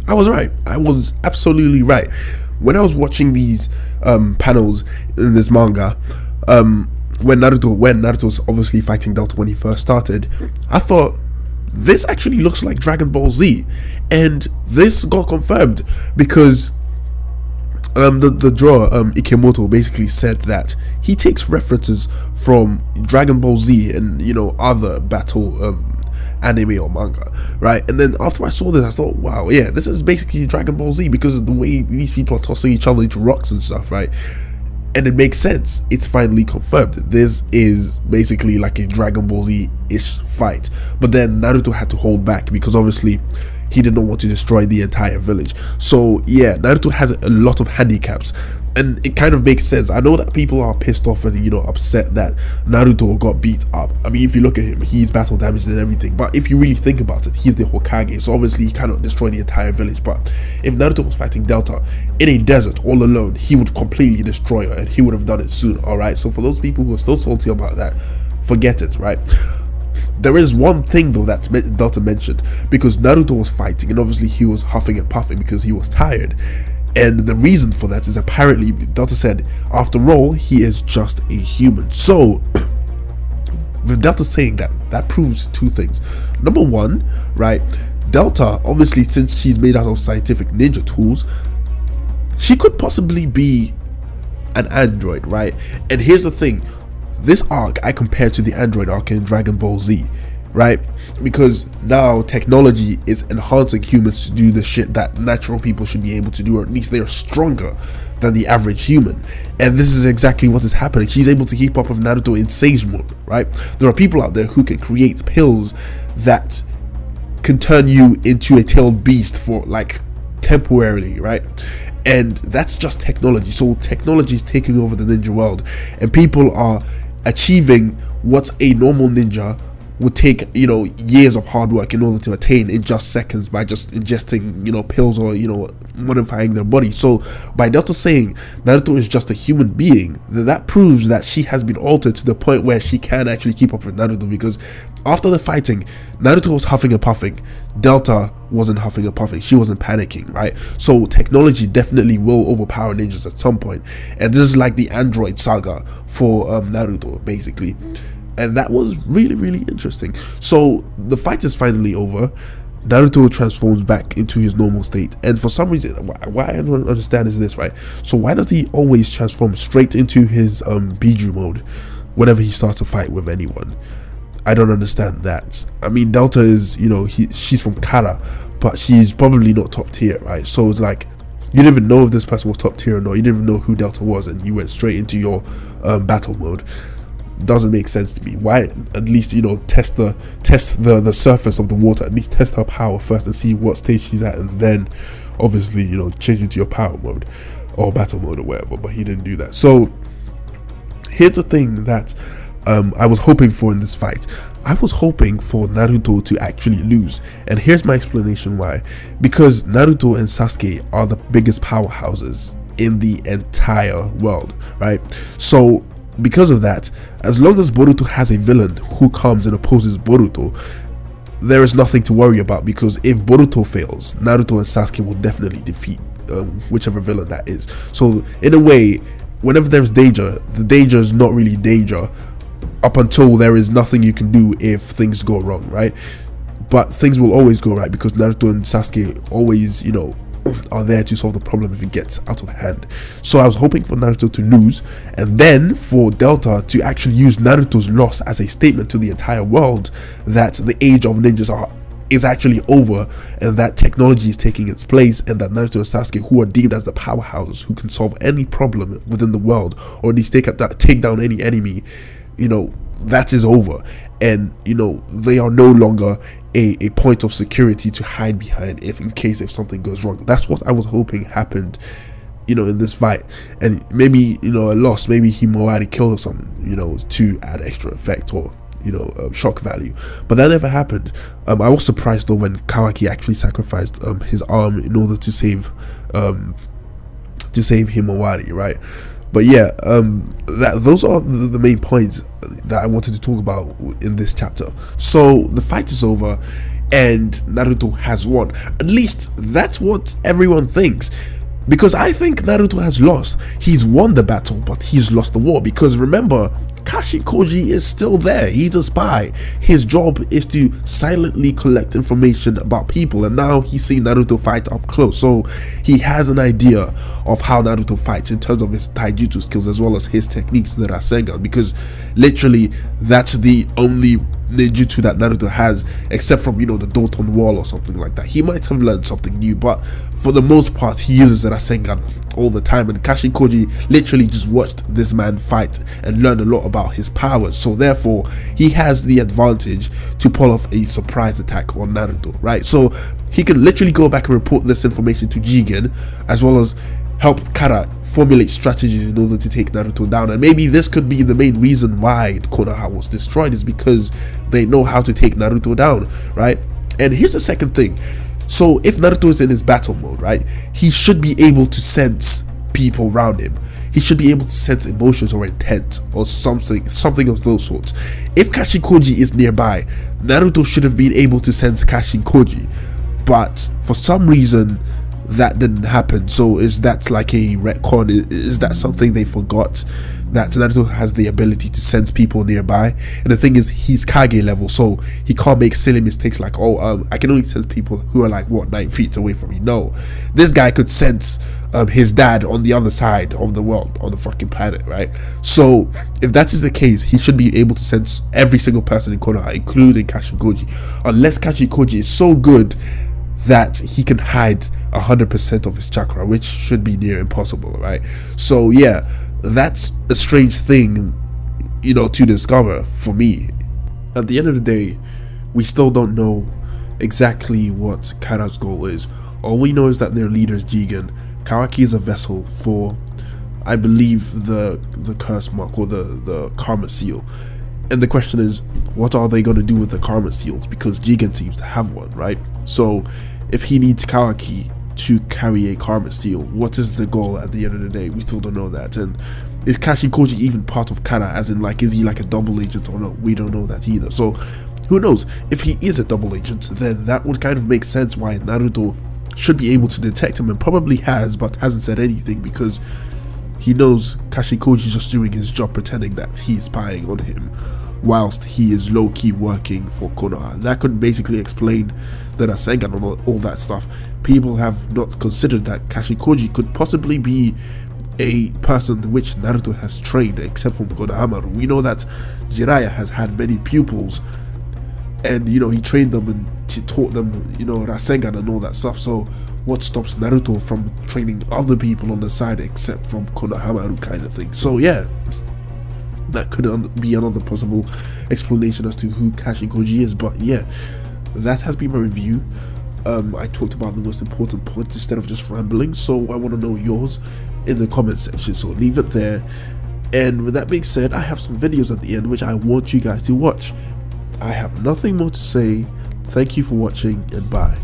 I was right. I was absolutely right. When I was watching these panels in this manga, when Naruto was obviously fighting Delta when he first started, I thought this actually looks like Dragon Ball Z, and this got confirmed because the drawer Ikemoto basically said that he takes references from Dragon Ball Z and other battle anime or manga, right? And then after I saw this, I thought, wow, yeah, this is basically Dragon Ball Z because of the way these people are tossing each other into rocks and stuff, right? And it makes sense. It's finally confirmed. This is basically like a Dragon Ball Z-ish fight. But then Naruto had to hold back because obviously he did not want to destroy the entire village. So yeah, Naruto has a lot of handicaps, and it kind of makes sense. I know that people are pissed off and upset that Naruto got beat up. I mean, if you look at him, he's battle damaged and everything, but if you really think about it, he's the Hokage, so obviously he cannot destroy the entire village. But if Naruto was fighting Delta in a desert all alone, he would completely destroy her, and he would have done it soon. All right, so for those people who are still salty about that, forget it, right? There is one thing though that Delta mentioned, because Naruto was fighting and obviously he was huffing and puffing because he was tired, and the reason for that is apparently Delta said, after all, he is just a human. So with Delta saying that, that proves two things. Number one, right, Delta, obviously since she's made out of scientific ninja tools, she could possibly be an android, right? And here's the thing, this arc I compare to the android arc in Dragon Ball Z, right? Because now technology is enhancing humans to do the shit that natural people should be able to do, or at least they are stronger than the average human. And this is exactly what is happening. She's able to keep up with Naruto in Sage mode, right? There are people out there who can create pills that can turn you into a tailed beast for like temporarily, right? And that's just technology. So technology is taking over the ninja world, and people are achieving what a normal ninja would take years of hard work in order to attain in just seconds by just ingesting pills or modifying their body. So by Delta saying Naruto is just a human being, that proves that she has been altered to the point where she can actually keep up with Naruto, because after the fighting, Naruto was huffing and puffing, Delta wasn't huffing and puffing, she wasn't panicking, right? So technology definitely will overpower ninjas at some point, and this is like the android saga for Naruto basically. And that was really, really interesting. So the fight is finally over. Naruto transforms back into his normal state, and for some reason, why I don't understand is this, right? So why does he always transform straight into his Biju mode whenever he starts a fight with anyone? I don't understand that. I mean, Delta is, she's from Kara, but she's probably not top tier, right? So it's like, you didn't even know if this person was top tier or not. You didn't even know who Delta was, and you went straight into your battle mode. Doesn't make sense to me. Why at least test the surface of the water, at least test her power first and see what stage she's at, and then obviously change into your power mode or battle mode or whatever. But he didn't do that. So here's the thing that I was hoping for in this fight. I was hoping for Naruto to actually lose, and here's my explanation why. Because Naruto and Sasuke are the biggest powerhouses in the entire world, right? So because of that, as long as Boruto has a villain who comes and opposes Boruto, there is nothing to worry about, because if Boruto fails, Naruto and Sasuke will definitely defeat whichever villain that is. So in a way, whenever there's danger, the danger is not really danger up until there is nothing you can do if things go wrong, right? But things will always go right because Naruto and Sasuke always, are there to solve the problem if it gets out of hand. So I was hoping for Naruto to lose, and then for Delta to actually use Naruto's loss as a statement to the entire world that the age of ninjas is actually over, and that technology is taking its place, and that Naruto and Sasuke, who are deemed as the powerhouses who can solve any problem within the world, or at least take down any enemy, that is over, and they are no longer a point of security to hide behind if something goes wrong. That's what I was hoping happened in this fight, and maybe a loss, maybe Himawari killed or something to add extra effect or shock value, but that never happened. I was surprised though when Kawaki actually sacrificed his arm in order to save Himawari, right? But yeah, those are the main points that I wanted to talk about in this chapter. So the fight is over, and Naruto has won. At least that's what everyone thinks. Because I think Naruto has lost. He's won the battle, but he's lost the war. Because remember, Kashikoji is still there. He's a spy. His job is to silently collect information about people, and now he's seen Naruto fight up close, so he has an idea of how Naruto fights in terms of his taijutsu skills as well as his techniques, the Rasengan, because literally that's the only ninjutsu that Naruto has, except from, you know, the Doton wall or something like that. He might have learned something new, but for the most part he uses the Rasengan all the time, and Kashikoji literally just watched this man fight and learned a lot about his powers, so therefore he has the advantage to pull off a surprise attack on Naruto, right? So he can literally go back and report this information to Jigen, as well as help Kara formulate strategies in order to take Naruto down. And maybe this could be the main reason why Konoha was destroyed, is because they know how to take Naruto down, right? And here's the second thing. So if Naruto is in his battle mode, right, he should be able to sense people around him. He should be able to sense emotions or intent or something of those sorts. If Kashikoji is nearby, Naruto should have been able to sense Kashikoji, but for some reason that didn't happen. So is that like a retcon? Is that something they forgot, that Naruto has the ability to sense people nearby? And the thing is, he's Kage level, so he can't make silly mistakes like, oh, I can only sense people who are like, what, 9 feet away from me. No, this guy could sense his dad on the other side of the world, on the fucking planet, right? So if that is the case, he should be able to sense every single person in Konoha, including Kashikoji, unless Kashikoji is so good that he can hide 100% of his chakra, which should be near impossible, right? So yeah, that's a strange thing, you know, to discover for me. At the end of the day, we still don't know exactly what Kara's goal is. All we know is that their leader is Jigen. Kawaki is a vessel for, I believe, the curse mark or the karma seal. And the question is, what are they going to do with the karma seals? Because Jigen seems to have one, right? So if he needs Kawaki to carry a karma seal, what is the goal at the end of the day? We still don't know that. And is Kashikoji even part of Kara, as in, like, is he like a double agent or not? We don't know that either. So who knows? If he is a double agent, then that would kind of make sense why Naruto should be able to detect him, and probably has, but hasn't said anything, because he knows Kashikoji is just doing his job, pretending that he's spying on him whilst he is low-key working for Konoha. That could basically explain the Rasengan and all that stuff. People have not considered that Kashikoji could possibly be a person which Naruto has trained, except for Konohamaru. We know that Jiraiya has had many pupils, and, you know, he trained them and taught them, you know, Rasengan and all that stuff. So what stops Naruto from training other people on the side except from Konohamaru, kind of thing? So yeah, that could be another possible explanation as to who Kashikoji is. But yeah, that has been my review. I talked about the most important points instead of just rambling, so I want to know yours in the comment section, so leave it there. And with that being said, I have some videos at the end which I want you guys to watch. I have nothing more to say. Thank you for watching, and bye.